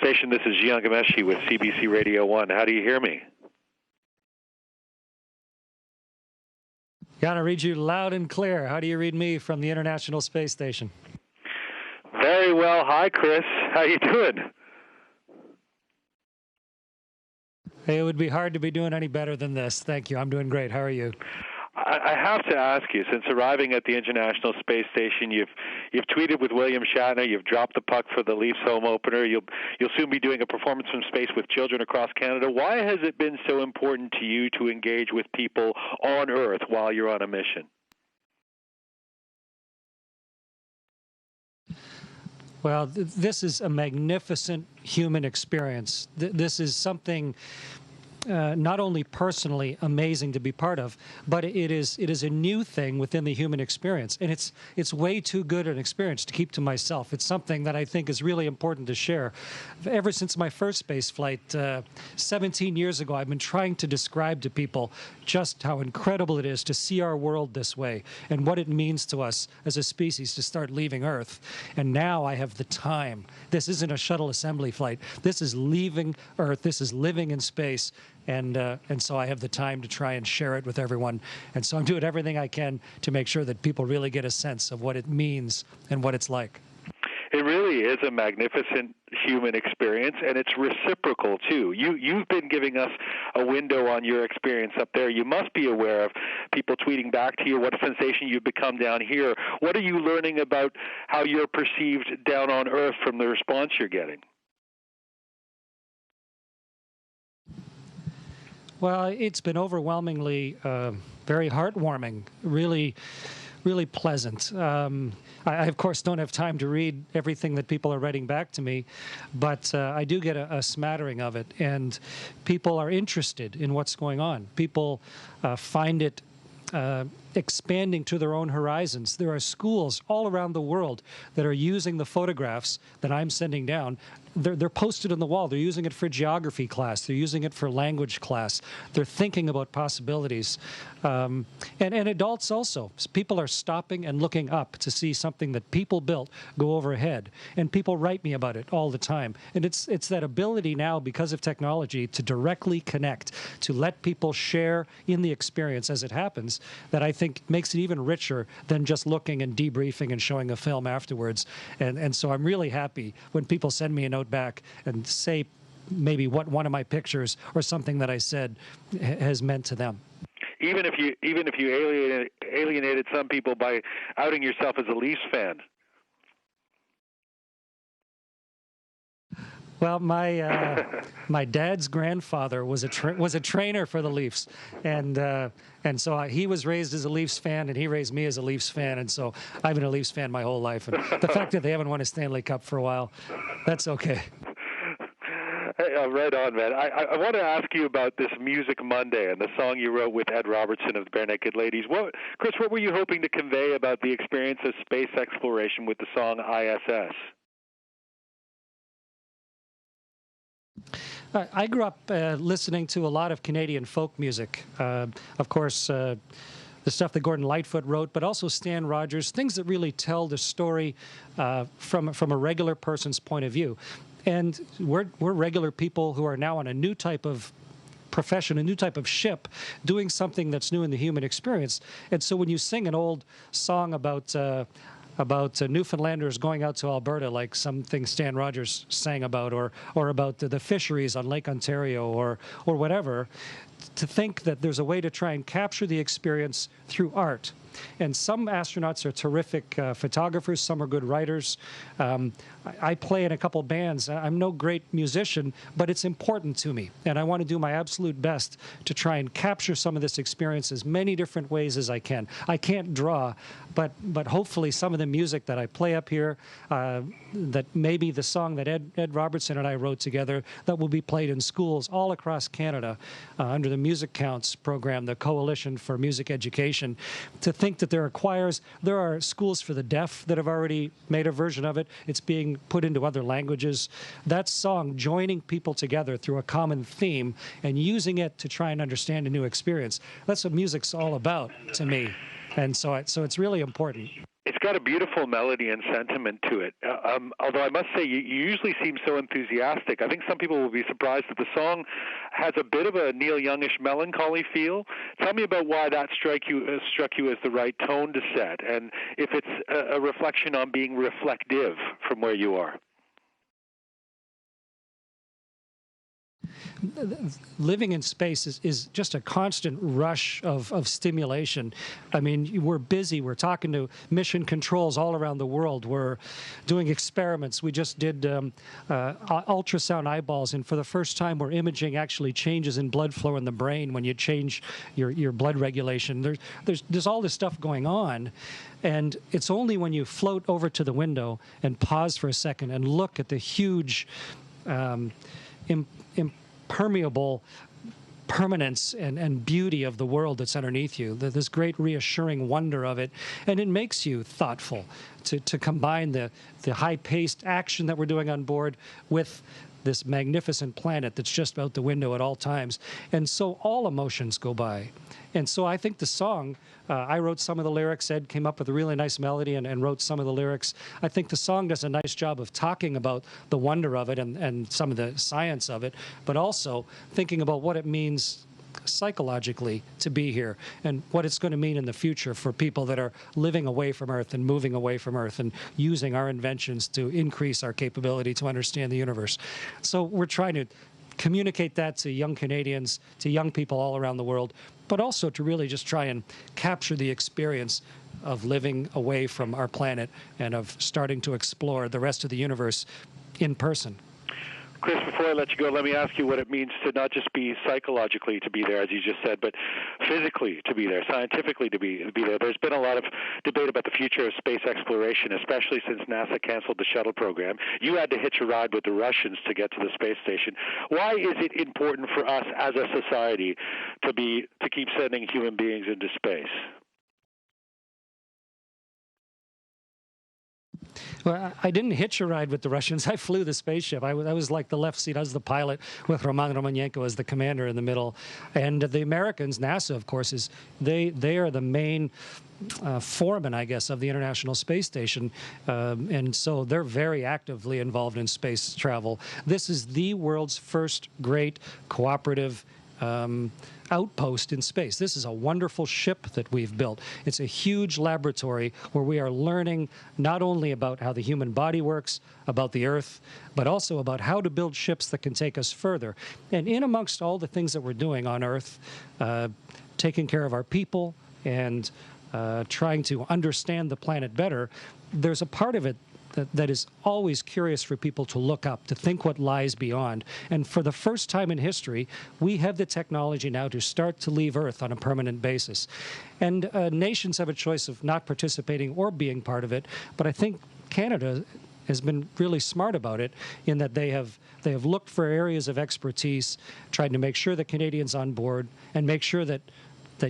Station. This is Gian Gameshi with CBC Radio 1. How do you hear me? Got to read you loud and clear. How do you read me from the International Space Station? Very well. Hi, Chris. How you doing? Hey, it would be hard to be doing any better than this. Thank you. I'm doing great. How are you? I have to ask you, since arriving at the International Space Station, you've tweeted with William Shatner, you've dropped the puck for the Leafs home opener, you'll soon be doing a performance from space with children across Canada. Why has it been so important to you to engage with people on Earth while you're on a mission? Well, this is a magnificent human experience. This is something not only personally amazing to be part of, but it is a new thing within the human experience, and it's way too good an experience to keep to myself. It's something that I think is really important to share. Ever since my first space flight 17 years ago, I've been trying to describe to people just how incredible it is to see our world this way and what it means to us as a species to start leaving Earth. And now I have the time. This isn't a shuttle assembly flight. This is leaving Earth. This is living in space. And so I have the time to try and share it with everyone. And so I'm doing everything I can to make sure that people really get a sense of what it means and what it's like. It really is a magnificent human experience, and it's reciprocal, too. You've been giving us a window on your experience up there. You must be aware of people tweeting back to you what a sensation you've become down here. What are you learning about how you're perceived down on Earth from the response you're getting? Well, it's been overwhelmingly very heartwarming, really, really pleasant. I, of course, don't have time to read everything that people are writing back to me, but I do get a smattering of it, and people are interested in what's going on. People find it expanding to their own horizons. There are schools all around the world that are using the photographs that I'm sending down. They're posted on the wall. They're using it for geography class. They're using it for language class. They're thinking about possibilities. And adults also. People are stopping and looking up to see something that people built go overhead. And people write me about it all the time. And it's that ability now, because of technology, to directly connect, to let people share in the experience as it happens, that I think makes it even richer than just looking and debriefing and showing a film afterwards. And so I'm really happy when people send me a note back and say maybe what one of my pictures or something that I said has meant to them. Even if you alienated some people by outing yourself as a Leafs fan. Well, my dad's grandfather was a trainer for the Leafs, and so he was raised as a Leafs fan, and he raised me as a Leafs fan, and so I've been a Leafs fan my whole life. And the fact that they haven't won a Stanley Cup for a while, that's okay. Hey, right on, man. I want to ask you about this Music Monday and the song you wrote with Ed Robertson of the Bare Naked Ladies. Chris, what were you hoping to convey about the experience of space exploration with the song ISS? I grew up listening to a lot of Canadian folk music. Of course, the stuff that Gordon Lightfoot wrote, but also Stan Rogers, things that really tell the story from a regular person's point of view. And we're regular people who are now on a new type of profession, a new type of ship, doing something that's new in the human experience. And so when you sing an old song about Newfoundlanders going out to Alberta, like something Stan Rogers sang about, or about the fisheries on Lake Ontario, or whatever, to think that there's a way to try and capture the experience through art. And some astronauts are terrific photographers, some are good writers. I play in a couple bands. I'm no great musician, but it's important to me. And I want to do my absolute best to try and capture some of this experience as many different ways as I can. I can't draw, but hopefully some of the music that I play up here, that maybe the song that Ed Robertson and I wrote together, that will be played in schools all across Canada under the Music Counts program, the Coalition for Music Education, to think that there are choirs, there are schools for the deaf that have already made a version of it. It's being put into other languages. That song, joining people together through a common theme and using it to try and understand a new experience, that's what music's all about to me. And so it's really important. It's got a beautiful melody and sentiment to it. Although I must say, you usually seem so enthusiastic. I think some people will be surprised that the song has a bit of a Neil Youngish melancholy feel. Tell me about why that struck you as the right tone to set, and if it's a reflection on being reflective from where you are. Living in space is just a constant rush of stimulation. I mean, we're busy. We're talking to mission controls all around the world. We're doing experiments. We just did ultrasound eyeballs, and for the first time, we're imaging actually changes in blood flow in the brain when you change your blood regulation. There's all this stuff going on, and it's only when you float over to the window and pause for a second and look at the huge impermeable permanence and beauty of the world that's underneath you, this great reassuring wonder of it, and it makes you thoughtful to combine the high-paced action that we're doing on board with this magnificent planet that's just out the window at all times. And so all emotions go by. And so I think the song, I wrote some of the lyrics, Ed came up with a really nice melody and wrote some of the lyrics. I think the song does a nice job of talking about the wonder of it and some of the science of it, but also thinking about what it means psychologically to be here and what it's going to mean in the future for people that are living away from Earth and moving away from Earth and using our inventions to increase our capability to understand the universe. So we're trying to communicate that to young Canadians, to young people all around the world, but also to really just try and capture the experience of living away from our planet and of starting to explore the rest of the universe in person. Chris, before I let you go, let me ask you what it means to not just be psychologically to be there, as you just said, but physically to be there, scientifically to be there. There's been a lot of debate about the future of space exploration, especially since NASA canceled the shuttle program. You had to hitch a ride with the Russians to get to the space station. Why is it important for us as a society to keep sending human beings into space? Well, I didn't hitch a ride with the Russians. I flew the spaceship. I was like the left seat. I was the pilot with Roman Romanenko as the commander in the middle. And the Americans, NASA, of course, they are the main foreman, I guess, of the International Space Station. And so they're very actively involved in space travel. This is the world's first great cooperative outpost in space. This is a wonderful ship that we've built. It's a huge laboratory where we are learning not only about how the human body works, about the Earth, but also about how to build ships that can take us further. And in amongst all the things that we're doing on Earth, taking care of our people and trying to understand the planet better, there's a part of it that is always curious for people to look up, to think what lies beyond. And for the first time in history, we have the technology now to start to leave Earth on a permanent basis. And nations have a choice of not participating or being part of it, but I think Canada has been really smart about it in that they have looked for areas of expertise, tried to make sure that Canadians on board and make sure that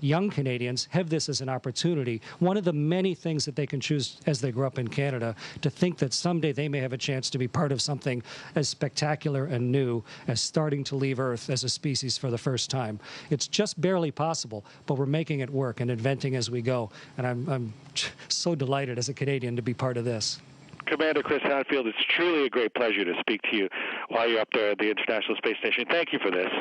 young Canadians have this as an opportunity. One of the many things that they can choose as they grow up in Canada, to think that someday they may have a chance to be part of something as spectacular and new as starting to leave Earth as a species for the first time. It's just barely possible, but we're making it work and inventing as we go. And I'm so delighted as a Canadian to be part of this. Commander Chris Hadfield, it's truly a great pleasure to speak to you while you're up there at the International Space Station. Thank you for this.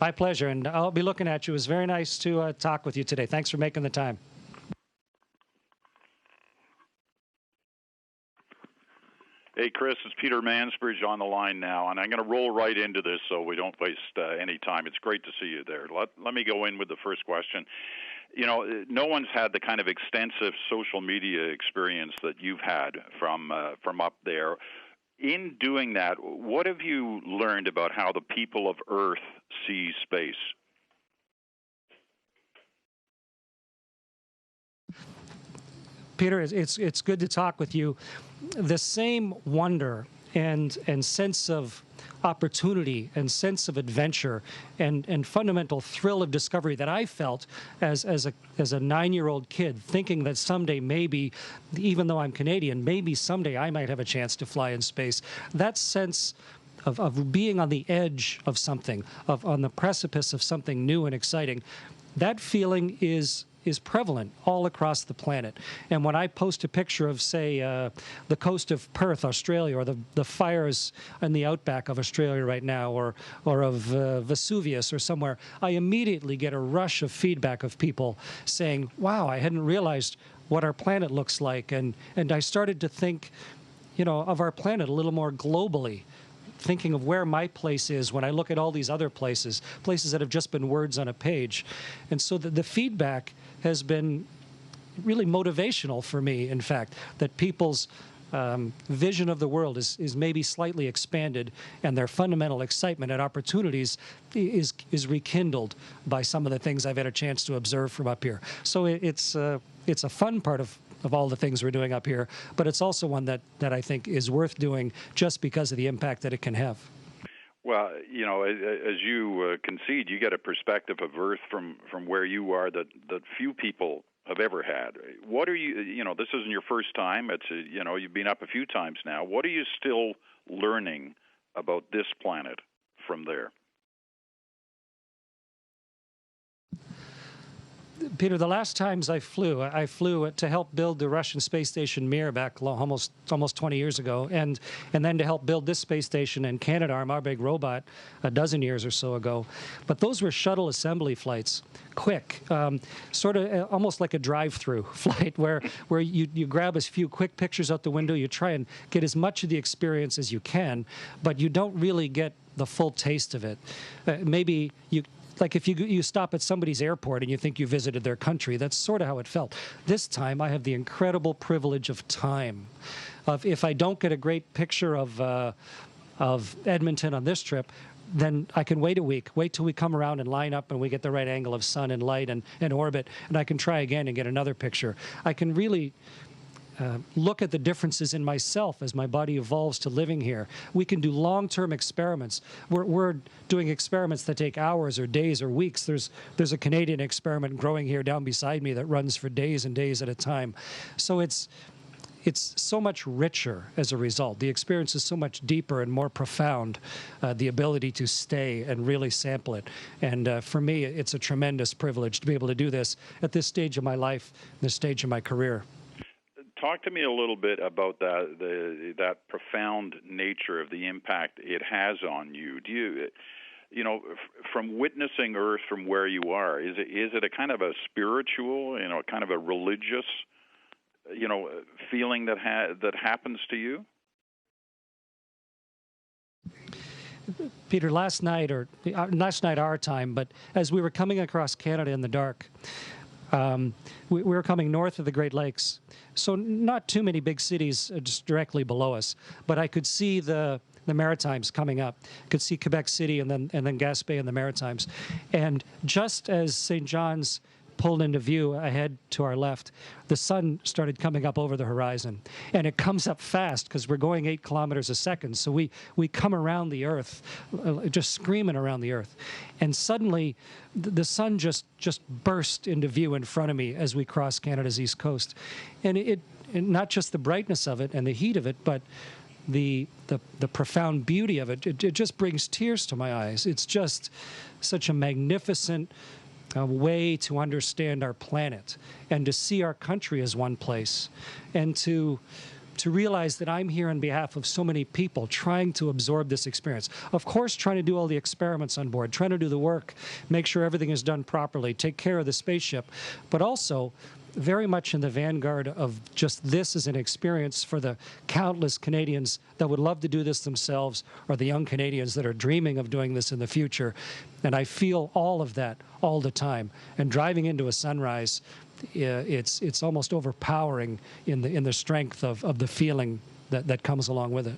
My pleasure, and I'll be looking at you. It was very nice to talk with you today. Thanks for making the time. Hey, Chris, it's Peter Mansbridge on the line now, and I'm going to roll right into this so we don't waste any time. It's great to see you there. Let me go in with the first question. You know, no one's had the kind of extensive social media experience that you've had from up there. In doing that, what have you learned about how the people of Earth see space? Peter, it's good to talk with you. The same wonder and sense of opportunity and sense of adventure and fundamental thrill of discovery that I felt as a 9-year-old kid, thinking that someday maybe, even though I'm Canadian, maybe someday I might have a chance to fly in space. That sense of being on the edge of something, on the precipice of something new and exciting, that feeling is is prevalent all across the planet. And when I post a picture of, say, the coast of Perth, Australia, or the fires in the outback of Australia right now, or of Vesuvius or somewhere, I immediately get a rush of feedback of people saying, wow, I hadn't realized what our planet looks like. And I started to think, of our planet a little more globally, thinking of where my place is when I look at all these other places that have just been words on a page. And so the feedback has been really motivational for me, in fact, that people's vision of the world is maybe slightly expanded, and their fundamental excitement and opportunities is rekindled by some of the things I've had a chance to observe from up here. So it's a fun part of all the things we're doing up here, but it's also one that I think is worth doing just because of the impact that it can have. Well, as you concede, you get a perspective of Earth from where you are that few people have ever had. What are you, this isn't your first time. It's, you've been up a few times now. What are you still learning about this planet from there? Peter, the last times I flew to help build the Russian space station Mir back almost 20 years ago, and then to help build this space station in Canadarm, our big robot, a dozen years or so ago. But those were shuttle assembly flights, quick, sort of almost like a drive-through flight where you grab a few quick pictures out the window, you try and get as much of the experience as you can, but you don't really get the full taste of it. Maybe like if you stop at somebody's airport and you think you visited their country, that's sort of how it felt. This time I have the incredible privilege of time. If I don't get a great picture of Edmonton on this trip, then I can wait a week, wait till we come around and line up and we get the right angle of sun and light and orbit, and I can try again and get another picture. I can really look at the differences in myself as my body evolves to living here. We can do long-term experiments. We're doing experiments that take hours or days or weeks. There's a Canadian experiment growing here down beside me that runs for days and days at a time. So it's so much richer as a result. The experience is so much deeper and more profound, the ability to stay and really sample it. And for me, it's a tremendous privilege to be able to do this at this stage of my life, this stage of my career. Talk to me a little bit about that profound nature of the impact it has on you. Do you, from witnessing Earth from where you are, is it a kind of a spiritual, kind of a religious, feeling that happens to you? Peter, last night our time, but as we were coming across Canada in the dark, we were coming north of the Great Lakes, so not too many big cities just directly below us, but I could see the Maritimes coming up. Could see Quebec City and then Gaspé and the Maritimes. And just as St. John's pulled into view ahead to our left, the sun started coming up over the horizon. And it comes up fast because we're going 8 kilometers a second. So we come around the Earth, just screaming around the Earth. And suddenly the sun just burst into view in front of me as we cross Canada's east coast. And not just the brightness of it and the heat of it, but the profound beauty of it. It just brings tears to my eyes. It's just such a magnificent way to understand our planet and to see our country as one place, and to realize that I'm here on behalf of so many people trying to absorb this experience. Of course, trying to do all the experiments on board, trying to do the work, make sure everything is done properly, take care of the spaceship, but also very much in the vanguard of just this as an experience for the countless Canadians that would love to do this themselves, or the young Canadians that are dreaming of doing this in the future. And I feel all of that all the time. And driving into a sunrise, it's almost overpowering in the strength of the feeling that comes along with it.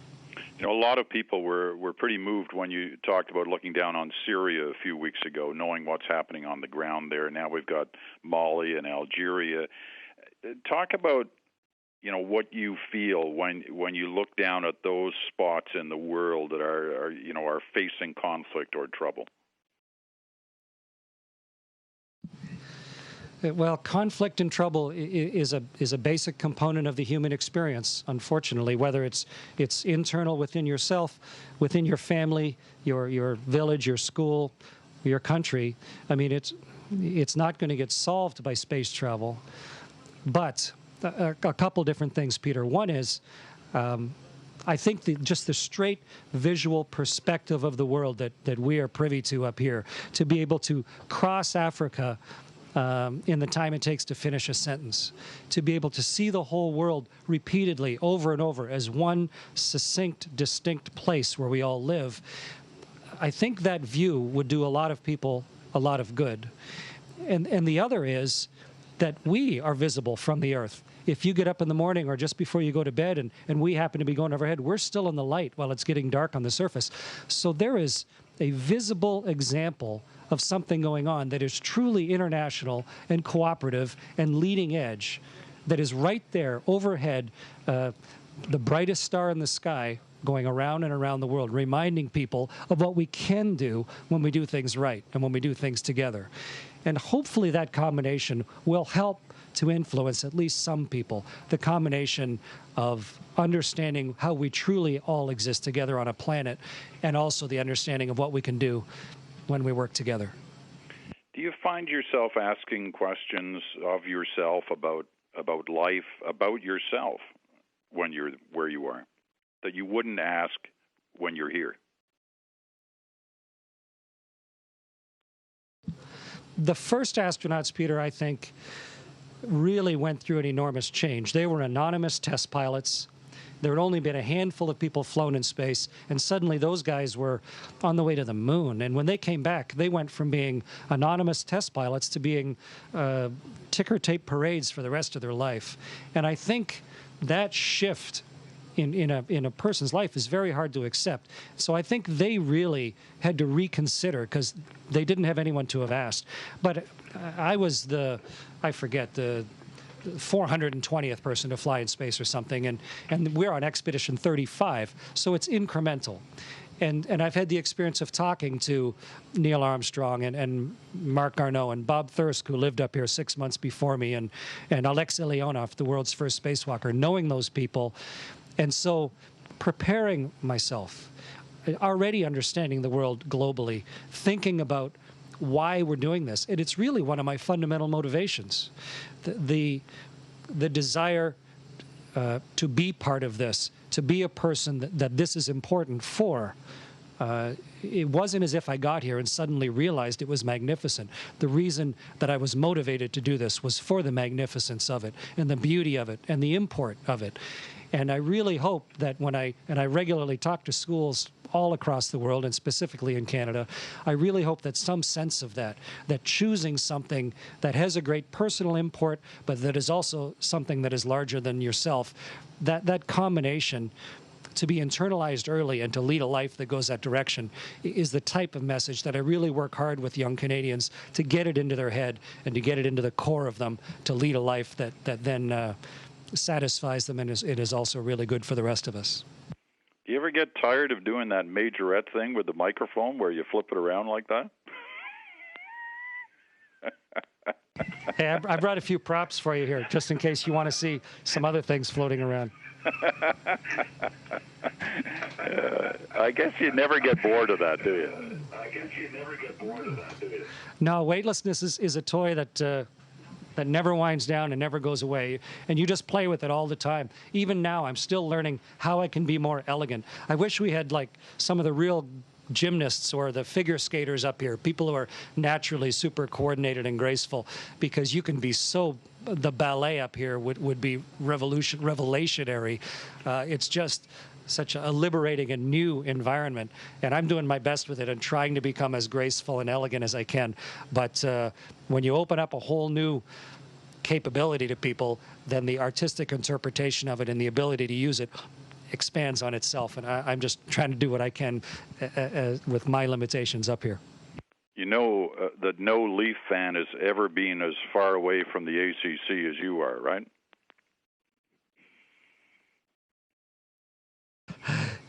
A lot of people were pretty moved when you talked about looking down on Syria a few weeks ago, knowing what's happening on the ground there. Now we've got Mali and Algeria. Talk about, what you feel when you look down at those spots in the world that are facing conflict or trouble. Well, conflict and trouble is a basic component of the human experience, unfortunately, whether it's internal within yourself, within your family, your village, your school, your country. I mean, it's not going to get solved by space travel. But a couple different things, Peter. One is, I think just the straight visual perspective of the world that we are privy to up here, to be able to cross Africa in the time it takes to finish a sentence, to be able to see the whole world repeatedly over and over as one succinct, distinct place where we all live, I think that view would do a lot of people a lot of good. And the other is that we are visible from the Earth. If you get up in the morning or just before you go to bed and we happen to be going overhead, we're still in the light while it's getting dark on the surface. So there is a visible example of something going on that is truly international and cooperative and leading edge, that is right there overhead, the brightest star in the sky, going around and around the world, reminding people of what we can do when we do things right and when we do things together. And hopefully that combination will help to influence at least some people, the combination of understanding how we truly all exist together on a planet, and also the understanding of what we can do when we work together. Do you find yourself asking questions of yourself about life, about yourself, when you're where you are, that you wouldn't ask when you're here? The first astronauts, Peter, I think, really went through an enormous change. They were anonymous test pilots. There had only been a handful of people flown in space, and suddenly those guys were on the way to the moon. And when they came back, they went from being anonymous test pilots to being ticker tape parades for the rest of their life. And I think that shift in a person's life is very hard to accept. So I think they really had to reconsider, because they didn't have anyone to have asked. But I was the 420th person to fly in space or something, and we're on Expedition 35, so it's incremental. And I've had the experience of talking to Neil Armstrong and Mark Garneau and Bob Thirsk, who lived up here 6 months before me, and Alexei Leonov, the world's first spacewalker, knowing those people. And so preparing myself, already understanding the world globally, thinking about why we're doing this. And it's really one of my fundamental motivations, the desire to be part of this, to be a person that this is important for. It wasn't as if I got here and suddenly realized it was magnificent. The reason that I was motivated to do this was for the magnificence of it and the beauty of it and the import of it. And I really hope that I regularly talk to schools all across the world, and specifically in Canada, I really hope that some sense of that choosing something that has a great personal import, but that is also something that is larger than yourself, that combination, to be internalized early and to lead a life that goes that direction, is the type of message that I really work hard with young Canadians to get it into their head and to get it into the core of them, to lead a life that then satisfies them, and it is also really good for the rest of us. Do you ever get tired of doing that majorette thing with the microphone where you flip it around like that? Hey, I brought a few props for you here, just in case you want to see some other things floating around. I guess you never get bored of that, do you? No, weightlessness is a toy that never winds down and never goes away, and you just play with it all the time. Even now, I'm still learning how I can be more elegant. I wish we had like some of the real gymnasts or the figure skaters up here, people who are naturally super coordinated and graceful, because you can be so, the ballet up here would be revelationary. It's just such a liberating and new environment, and I'm doing my best with it and trying to become as graceful and elegant as I can. But when you open up a whole new capability to people, then the artistic interpretation of it and the ability to use it expands on itself, and I'm just trying to do what I can with my limitations up here. You know that no Leaf fan has ever been as far away from the ACC as you are, right?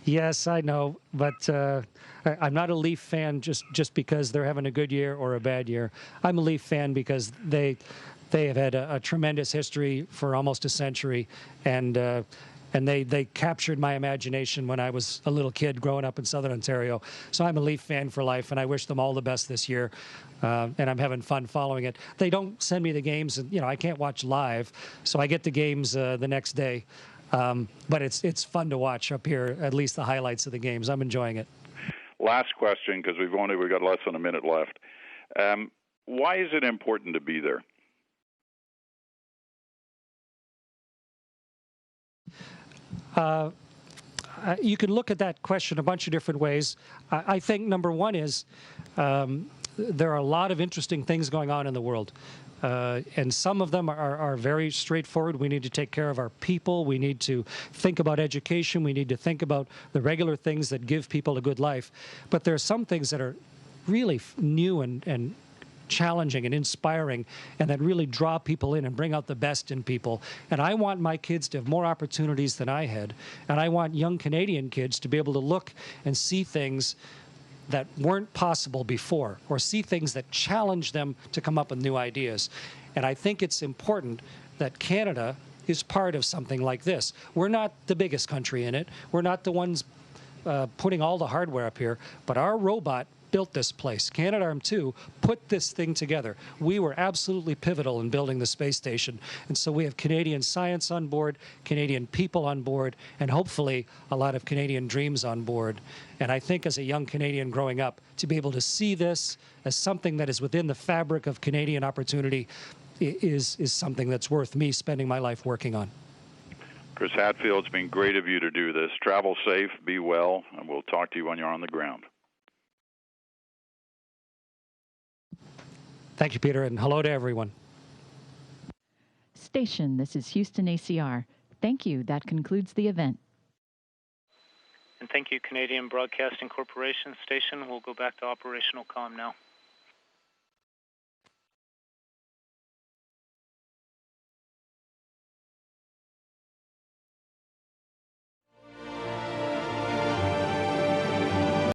Yes, I know, but I'm not a Leaf fan just because they're having a good year or a bad year. I'm a Leaf fan because they have had a tremendous history for almost a century, and And they captured my imagination when I was a little kid growing up in Southern Ontario. So I'm a Leaf fan for life, and I wish them all the best this year. And I'm having fun following it. They don't send me the games, and I can't watch live, so I get the games the next day. But it's fun to watch up here, at least the highlights of the games. I'm enjoying it. Last question, because we've got less than a minute left. Why is it important to be there? You can look at that question a bunch of different ways. I think number one is there are a lot of interesting things going on in the world. And some of them are very straightforward. We need to take care of our people. We need to think about education. We need to think about the regular things that give people a good life. But there are some things that are really new and challenging and inspiring, and that really draw people in and bring out the best in people. And I want my kids to have more opportunities than I had. And I want young Canadian kids to be able to look and see things that weren't possible before, or see things that challenge them to come up with new ideas. And I think it's important that Canada is part of something like this. We're not the biggest country in it. We're not the ones putting all the hardware up here, but our robot built this place. Canadarm2 put this thing together. We were absolutely pivotal in building the space station. And so we have Canadian science on board, Canadian people on board, and hopefully a lot of Canadian dreams on board. And I think as a young Canadian growing up, to be able to see this as something that is within the fabric of Canadian opportunity is something that's worth me spending my life working on. Chris Hadfield, it's been great of you to do this. Travel safe, be well, and we'll talk to you when you're on the ground. Thank you, Peter, and hello to everyone. Station, this is Houston ACR. Thank you. That concludes the event. And thank you, Canadian Broadcasting Corporation. Station, we'll go back to operational comm now.